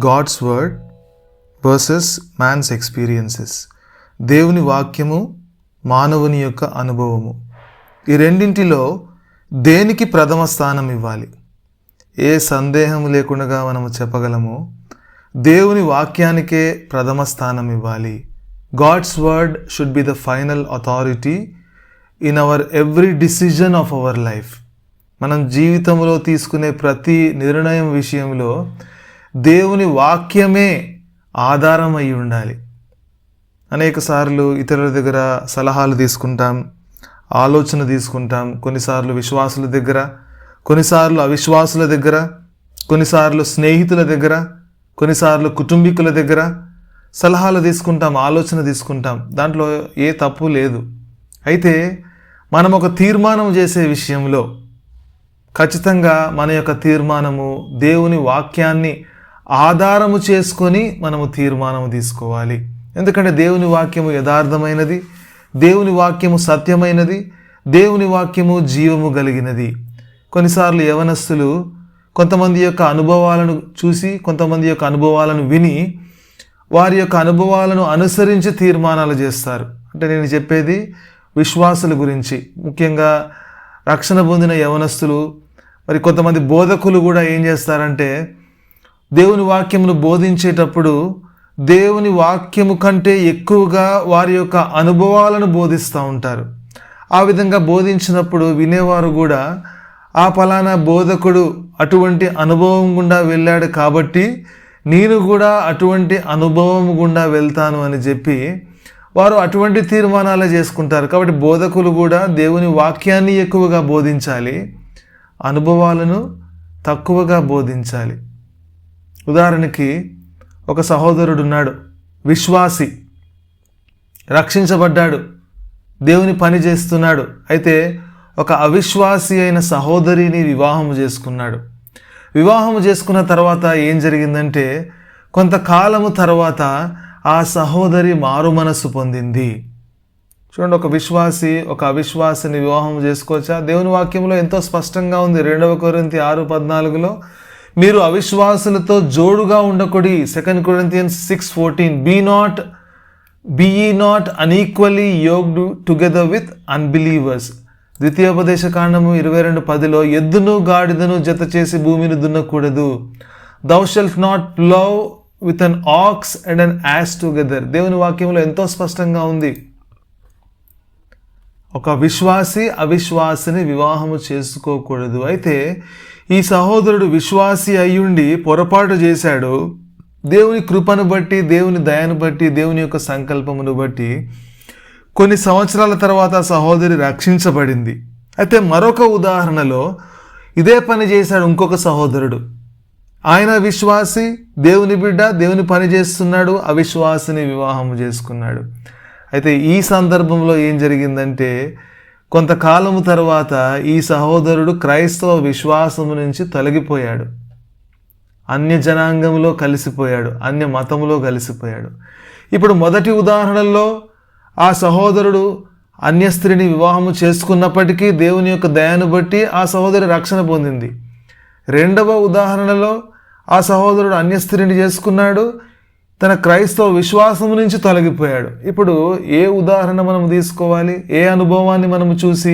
God's word versus man's experiences. దేవుని వాక్యము, మానవుని యొక్క అనుభవము. ఈ రెండింటిలో దేనికి ప్రథమ స్థానం ఇవ్వాలి? ఏ సందేహం లేకుండా మనము చెప్పగలము, దేవుని వాక్యానికే ప్రథమ స్థానం ఇవ్వాలి. God's word should be the final authority in our every decision of our life. మనం జీవితంలో తీసుకునే ప్రతి నిర్ణయం విషయంలో దేవుని వాక్యమే ఆధారం అయి ఉండాలి. అనేక సార్లు ఇతరుల దగ్గర సలహాలు తీసుకుంటాం, ఆలోచన తీసుకుంటాం. కొన్నిసార్లు విశ్వాసుల దగ్గర, కొన్నిసార్లు అవిశ్వాసుల దగ్గర, కొన్నిసార్లు స్నేహితుల దగ్గర, కొన్నిసార్లు కుటుంబీకుల దగ్గర సలహాలు తీసుకుంటాం, ఆలోచన తీసుకుంటాం. దాంట్లో ఏ తప్పు లేదు. అయితే మనం ఒక తీర్మానం చేసే విషయంలో ఖచ్చితంగా మన యొక్క తీర్మానము దేవుని వాక్యాన్ని ఆధారము చేసుకొని మనము తీర్మానం తీసుకోవాలి. ఎందుకంటే దేవుని వాక్యము యథార్థమైనది, దేవుని వాక్యము సత్యమైనది, దేవుని వాక్యము జీవము కలిగినది. కొన్నిసార్లు యవనస్తులు కొంతమంది యొక్క అనుభవాలను చూసి, కొంతమంది యొక్క అనుభవాలను విని, వారి యొక్క అనుభవాలను అనుసరించి తీర్మానాలు చేస్తారు. అంటే నేను చెప్పేది విశ్వాసుల గురించి, ముఖ్యంగా రక్షణ పొందిన యవనస్తులు. మరి కొంతమంది బోధకులు కూడా ఏం చేస్తారంటే, దేవుని వాక్యమును బోధించేటప్పుడు దేవుని వాక్యము కంటే ఎక్కువగా వారి యొక్క అనుభవాలను బోధిస్తూ ఉంటారు. ఆ విధంగా బోధించినప్పుడు వినేవారు కూడా ఆ ఫలానా బోధకుడు అటువంటి అనుభవం గుండా వెళ్ళాడు కాబట్టి నేను కూడా అటువంటి అనుభవం గుండా వెళ్తాను అని చెప్పి వారు అటువంటి తీర్మానాలే చేసుకుంటారు. కాబట్టి బోధకులు కూడా దేవుని వాక్యాన్ని ఎక్కువగా బోధించాలి, అనుభవాలను తక్కువగా బోధించాలి. ఉదాహరణకి ఒక సహోదరుడు ఉన్నాడు, విశ్వాసి, రక్షించబడ్డాడు, దేవుని పని చేస్తున్నాడు. అయితే ఒక అవిశ్వాసి అయిన సహోదరిని వివాహము చేసుకున్నాడు. వివాహము చేసుకున్న తర్వాత ఏం జరిగిందంటే, కొంతకాలము తర్వాత ఆ సహోదరి మారు మనస్సు పొందింది. చూడండి, ఒక విశ్వాసి ఒక అవిశ్వాసిని వివాహం చేసుకోవచ్చా? దేవుని వాక్యంలో ఎంతో స్పష్టంగా ఉంది. 2 కొరింథీ 6:14 మీరు అవిశ్వాసులతో జోడుగా ఉండకూడి. 2 Corinthians 6:14 be ye not unequally yoked together with unbelievers. ద్వితీయోపదేశ కాండము 22:10 ఎద్దును గాడిదను జత చేసి భూమిని దున్నకూడదు. thou shalt not plow with an ox and an ass together. దేవుని వాక్యంలో ఎంతో స్పష్టంగా ఉంది. ఒక విశ్వాసి అవిశ్వాసిని వివాహము చేసుకోకూడదు. అయితే ఈ సహోదరుడు విశ్వాసి అయ్యుండి పొరపాటు చేశాడు. దేవుని కృపను బట్టి, దేవుని దయను బట్టి, దేవుని యొక్క సంకల్పమును బట్టి కొన్ని సంవత్సరాల తర్వాత సహోదరి రక్షించబడింది. అయితే మరొక ఉదాహరణలో ఇదే పని చేశాడు ఇంకొక సహోదరుడు. ఆయన విశ్వాసి, దేవుని బిడ్డ, దేవుని పని చేస్తున్నాడు, అవిశ్వాసిని వివాహము చేసుకున్నాడు. అయితే ఈ సందర్భంలో ఏం జరిగిందంటే, కొంతకాలము తర్వాత ఈ సహోదరుడు క్రైస్తవ విశ్వాసము నుంచి తొలగిపోయాడు, అన్య జనాంగంలో కలిసిపోయాడు, అన్య మతంలో కలిసిపోయాడు. ఇప్పుడు మొదటి ఉదాహరణలో ఆ సహోదరుడు అన్య స్త్రీని వివాహము చేసుకున్నప్పటికీ దేవుని యొక్క దయను బట్టి ఆ సహోదరి రక్షణ పొందింది. రెండవ ఉదాహరణలో ఆ సహోదరుడు అన్య స్త్రీని చేసుకున్నాడు, తన క్రైస్తవ విశ్వాసము నుంచి తొలగిపోయాడు. ఇప్పుడు ఏ ఉదాహరణ మనం తీసుకోవాలి? ఏ అనుభవాన్ని మనము చూసి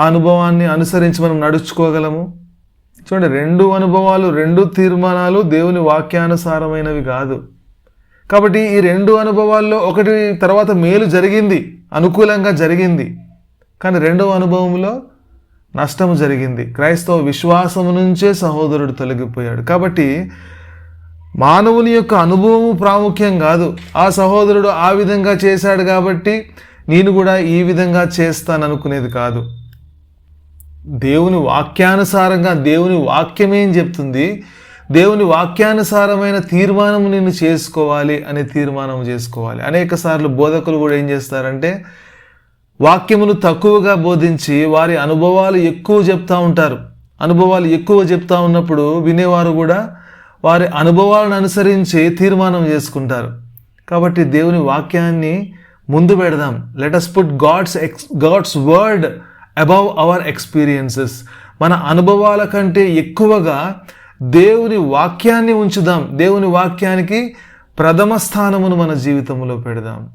ఆ అనుభవాన్ని అనుసరించి మనం నడుచుకోగలము? చూడండి, 2 అనుభవాలు, 2 తీర్మానాలు దేవుని వాక్యానుసారమైనవి కాదు. కాబట్టి ఈ 2 అనుభవాల్లో ఒకటి తర్వాత మేలు జరిగింది, అనుకూలంగా జరిగింది, కానీ 2వ అనుభవంలో నష్టము జరిగింది. క్రైస్తవ విశ్వాసము నుంచే సహోదరుడు తొలగిపోయాడు. కాబట్టి మానవుని యొక్క అనుభవము ప్రాముఖ్యం కాదు. ఆ సహోదరుడు ఆ విధంగా చేశాడు కాబట్టి నేను కూడా ఈ విధంగా చేస్తాననుకునేది కాదు. దేవుని వాక్యానుసారంగా దేవుని వాక్యమేం చెప్తుంది, దేవుని వాక్యానుసారమైన తీర్మానం నేను చేసుకోవాలి అనే తీర్మానం చేసుకోవాలి. అనేక సార్లు బోధకులు కూడా ఏం చేస్తారంటే, వాక్యమును తక్కువగా బోధించి వారి అనుభవాలు ఎక్కువ చెప్తూ ఉంటారు. అనుభవాలు ఎక్కువ చెప్తా ఉన్నప్పుడు వినేవారు కూడా వారి అనుభవాలను అనుసరించి తీర్మానం చేసుకుంటారు. కాబట్టి దేవుని వాక్యాన్ని ముందు పెడదాం. Let us put God's word above our experiences. మన అనుభవాల కంటే ఎక్కువగా దేవుని వాక్యాన్ని ఉంచుదాం. దేవుని వాక్యానికి ప్రథమ స్థానమును మన జీవితంలో పెడదాం.